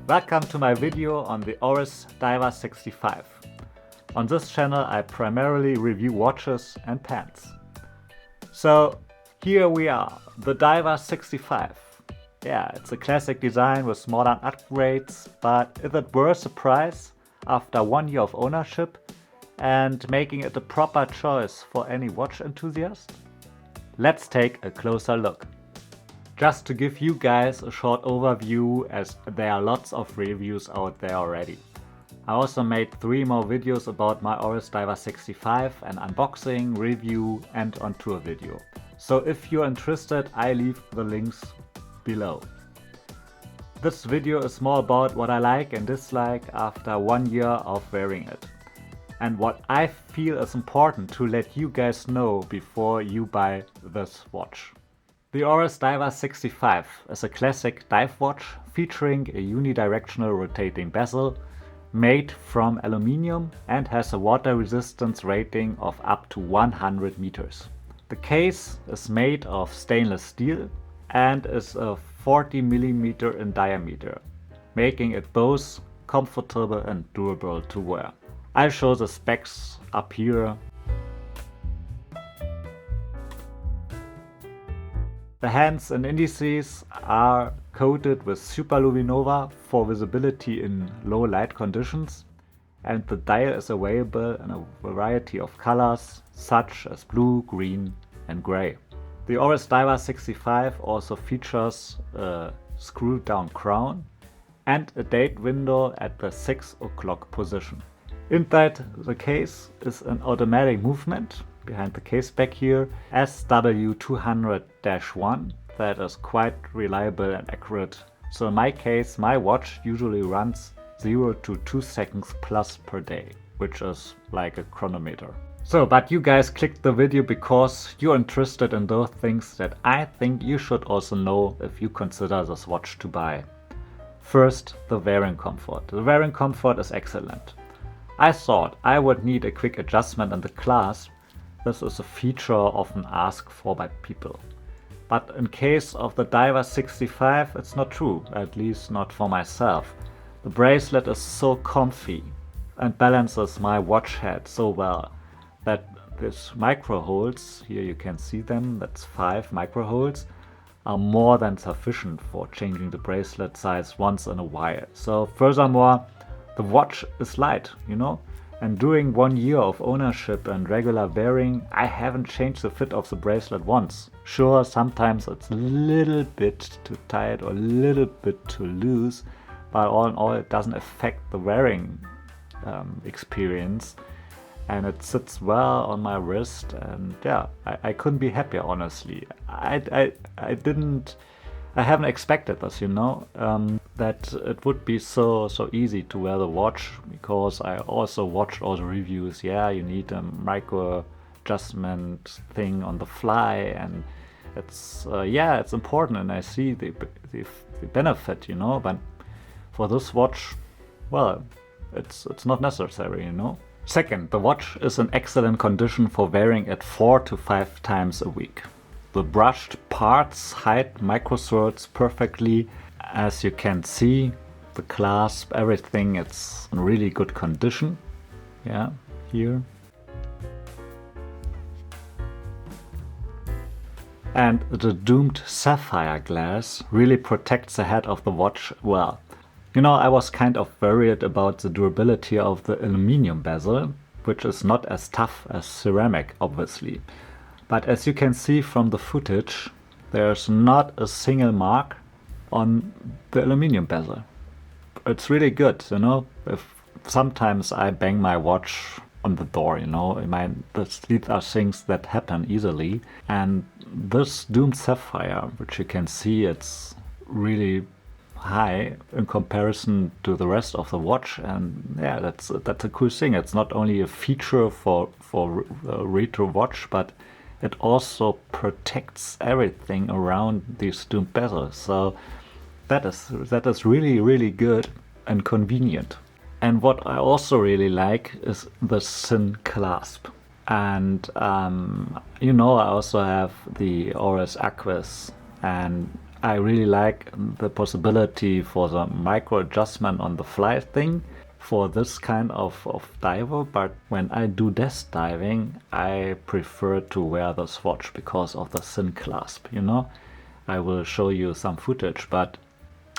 Welcome to my video on the ORIS Divers 65. On this channel I primarily review watches and pants. So here we are, the Divers 65. Yeah, it's a classic design with modern upgrades, but is it worth the price after 1 year of ownership and making it a proper choice for any watch enthusiast? Let's take a closer look. Just to give you guys a short overview, as there are lots of reviews out there already. I also made 3 more videos about my ORIS Divers 65, an unboxing, review and on tour video. So if you're interested, I leave the links below. This video is more about what I like and dislike after 1 year of wearing it. And what I feel is important to let you guys know before you buy this watch. The ORIS Divers 65 is a classic dive watch featuring a unidirectional rotating bezel made from aluminium and has a water resistance rating of up to 100 meters. The case is made of stainless steel and is a 40 millimeter in diameter, making it both comfortable and durable to wear. I'll show the specs up here. The hands and indices are coated with superluminova for visibility in low light conditions, and the dial is available in a variety of colors such as blue, green and grey. The ORIS Divers 65 also features a screw down crown and a date window at the 6 o'clock position. Inside the case is an automatic movement behind the case back here, SW200-1, that is quite reliable and accurate. So in my case, my watch usually runs 0 to 2 seconds plus per day, which is like a chronometer. So, but you guys clicked the video because you're interested in those things that I think you should also know if you consider this watch to buy. First, the wearing comfort. The wearing comfort is excellent. I thought I would need a quick adjustment in the clasp. This is a feature often asked for by people. But in case of the Divers 65, it's not true, at least not for myself. The bracelet is so comfy and balances my watch head so well that these micro holes, here you can see them, that's 5 micro holes, are more than sufficient for changing the bracelet size once in a while. So furthermore, the watch is light, you know? And during 1 year of ownership and regular wearing, I haven't changed the fit of the bracelet once. Sure, sometimes it's a little bit too tight or a little bit too loose, but all in all it doesn't affect the wearing experience. And it sits well on my wrist, and yeah, I couldn't be happier, honestly. I haven't expected this, you know, that it would be so easy to wear the watch, because I also watched all the reviews. Yeah, you need a micro adjustment thing on the fly, and it's yeah, it's important, and I see the benefit, you know, but for this watch, well, it's not necessary, you know. Second, the watch is in excellent condition for wearing it 4 to 5 times a week. The brushed parts hide microswords perfectly. As you can see, the clasp, everything, it's in really good condition. Yeah, here. And the domed sapphire glass really protects the head of the watch well. You know, I was kind of worried about the durability of the aluminium bezel, which is not as tough as ceramic, obviously. But as you can see from the footage, there's not a single mark on the aluminium bezel. It's really good, you know. If sometimes I bang my watch on the door, you know, these are things that happen easily. And this domed sapphire, which you can see, it's really high in comparison to the rest of the watch, and yeah, that's a cool thing. It's not only a feature for a retro watch, but it also protects everything around these domed bezels. So that is really good and convenient. And what I also really like is the thin clasp. And you know, I also have the ORIS Aquis, and I really like the possibility for the micro adjustment on the fly thing for this kind of diver, but when I do desk diving, I prefer to wear this watch because of the thin clasp, you know? I will show you some footage, but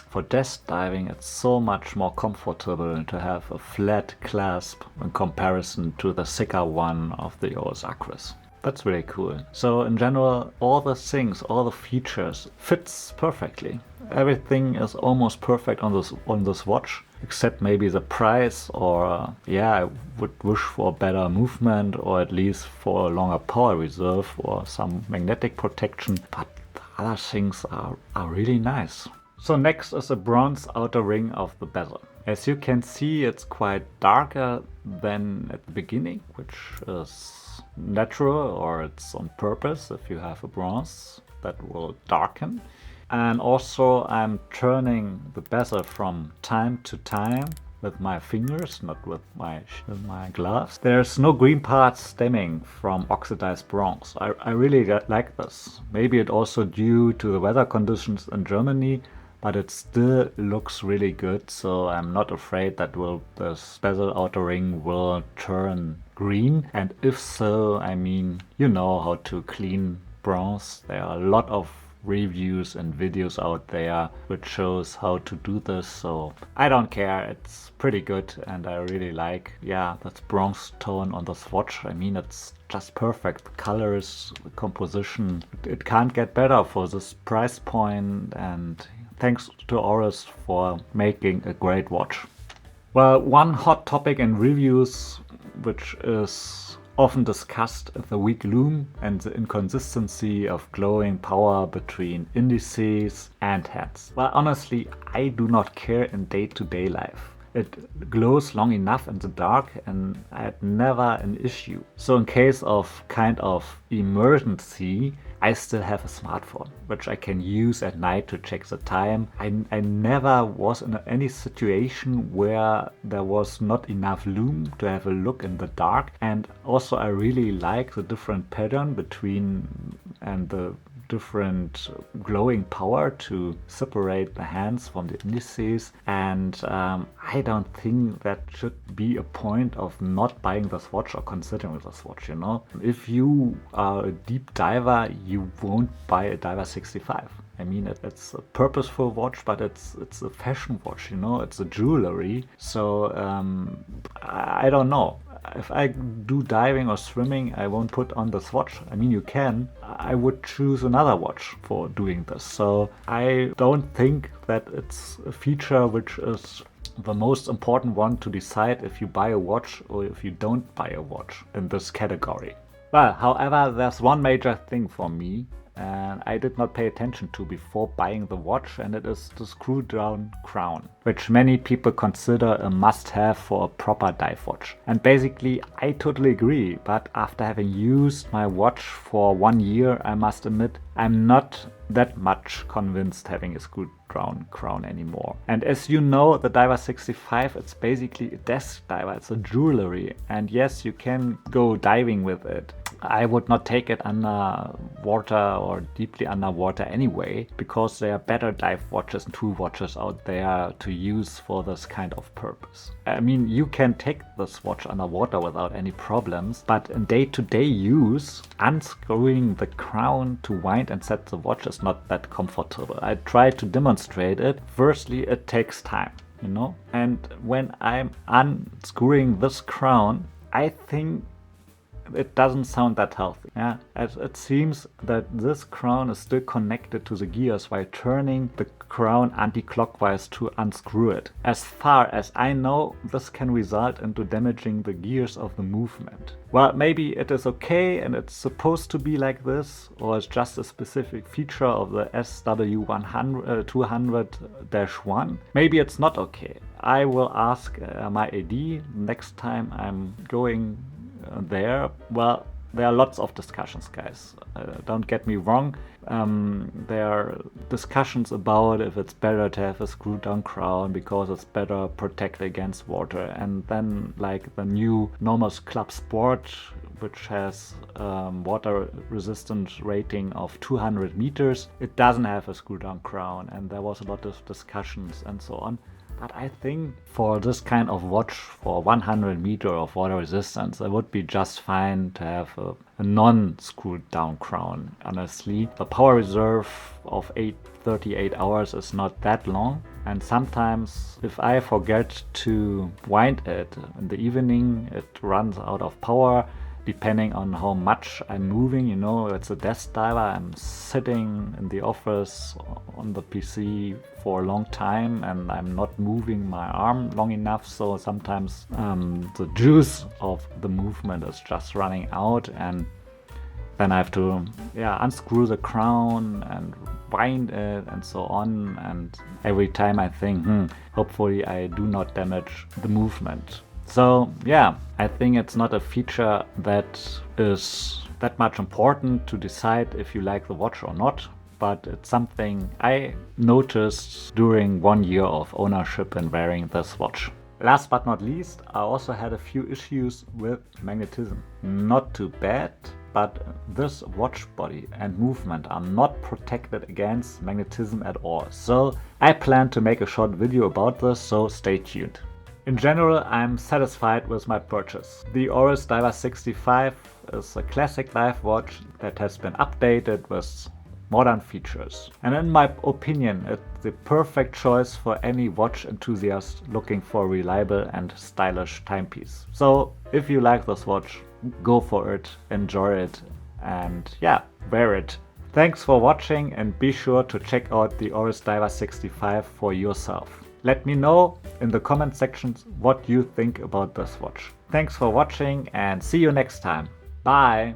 for desk diving it's so much more comfortable to have a flat clasp in comparison to the thicker one of the ORIS Aquis. That's really cool. So in general, all the things, all the features fits perfectly. Everything is almost perfect on this watch, except maybe the price, or yeah, I would wish for better movement, or at least for a longer power reserve or some magnetic protection. But the other things are really nice. So next is the bronze outer ring of the bezel. As you can see, it's quite darker than at the beginning, which is natural, or it's on purpose. If you have a bronze, that will darken. And also I'm turning the bezel from time to time with my fingers, not with my gloves. There's no green parts stemming from oxidized bronze. I really like this. Maybe it also due to the weather conditions in Germany, but it still looks really good, so I'm not afraid that this bezel outer ring will turn green. And if so, I mean, you know how to clean bronze. There are a lot of reviews and videos out there which shows how to do this, so I don't care. It's pretty good and I really like, yeah, that bronze tone on this watch. I mean, it's just perfect. The colors, the composition, it can't get better for this price point, and thanks to ORIS for making a great watch. Well, one hot topic in reviews, which is often discussed, is the weak lume and the inconsistency of glowing power between indices and hands. Well, honestly, I do not care in day-to-day life. It glows long enough in the dark and I had never an issue. So in case of kind of emergency, I still have a smartphone, which I can use at night to check the time. I never was in any situation where there was not enough lume to have a look in the dark. And also I really like the different pattern between and the different glowing power to separate the hands from the indices, and I don't think that should be a point of not buying this watch or considering this watch, you know. If you are a deep diver, you won't buy a Diver 65. I mean, it's a purposeful watch, but it's a fashion watch, you know, it's a jewelry. So I don't know. If I do diving or swimming, I won't put on this watch. I mean, you can. I would choose another watch for doing this. So I don't think that it's a feature which is the most important one to decide if you buy a watch or if you don't buy a watch in this category. Well, however, there's one major thing for me and I did not pay attention to before buying the watch, and it is the screw down crown, which many people consider a must-have for a proper dive watch. And basically I totally agree, but after having used my watch for 1 year, I must admit I'm not that much convinced having a screw down crown anymore. And as you know, the Diver 65, it's basically a desk diver, it's a jewelry, and yes, you can go diving with it. I would not take it under water or deeply underwater anyway, because there are better dive watches and tool watches out there to use for this kind of purpose. I mean, you can take this watch underwater without any problems, but in day-to-day use, unscrewing the crown to wind and set the watch is not that comfortable. I tried to demonstrate it. Firstly, it takes time, you know? And when I'm unscrewing this crown, I think it doesn't sound that healthy. Yeah, it seems that this crown is still connected to the gears while turning the crown anti-clockwise to unscrew it. As far as I know, this can result into damaging the gears of the movement. Well, maybe it is okay and it's supposed to be like this, or it's just a specific feature of the SW200-1. Maybe it's not okay. I will ask my AD next time I'm going there. Well, There are lots of discussions, guys. Don't get me wrong. There are discussions about if it's better to have a screw-down crown because it's better protect against water. And then like the new normal club sport, which has water resistance rating of 200 meters, it doesn't have a screw-down crown, and there was a lot of discussions and so on. But I think for this kind of watch, for 100 meter of water resistance, it would be just fine to have a non-screwed down crown. Honestly, the power reserve of 38 hours is not that long. And sometimes if I forget to wind it in the evening, it runs out of power. Depending on how much I'm moving, you know, it's a desk diver. I'm sitting in the office on the PC for a long time and I'm not moving my arm long enough. So sometimes the juice of the movement is just running out, and then I have to unscrew the crown and wind it and so on. And every time I think, hopefully I do not damage the movement. So yeah, I think it's not a feature that is that much important to decide if you like the watch or not, but it's something I noticed during 1 year of ownership and wearing this watch. Last but not least, I also had a few issues with magnetism. Not too bad, but this watch body and movement are not protected against magnetism at all. So I plan to make a short video about this, so stay tuned. In general, I'm satisfied with my purchase. The ORIS Divers 65 is a classic dive watch that has been updated with modern features. And in my opinion, it's the perfect choice for any watch enthusiast looking for a reliable and stylish timepiece. So if you like this watch, go for it, enjoy it, and yeah, wear it. Thanks for watching, and be sure to check out the ORIS Divers 65 for yourself. Let me know in the comment sections what you think about this watch. Thanks for watching and see you next time. Bye!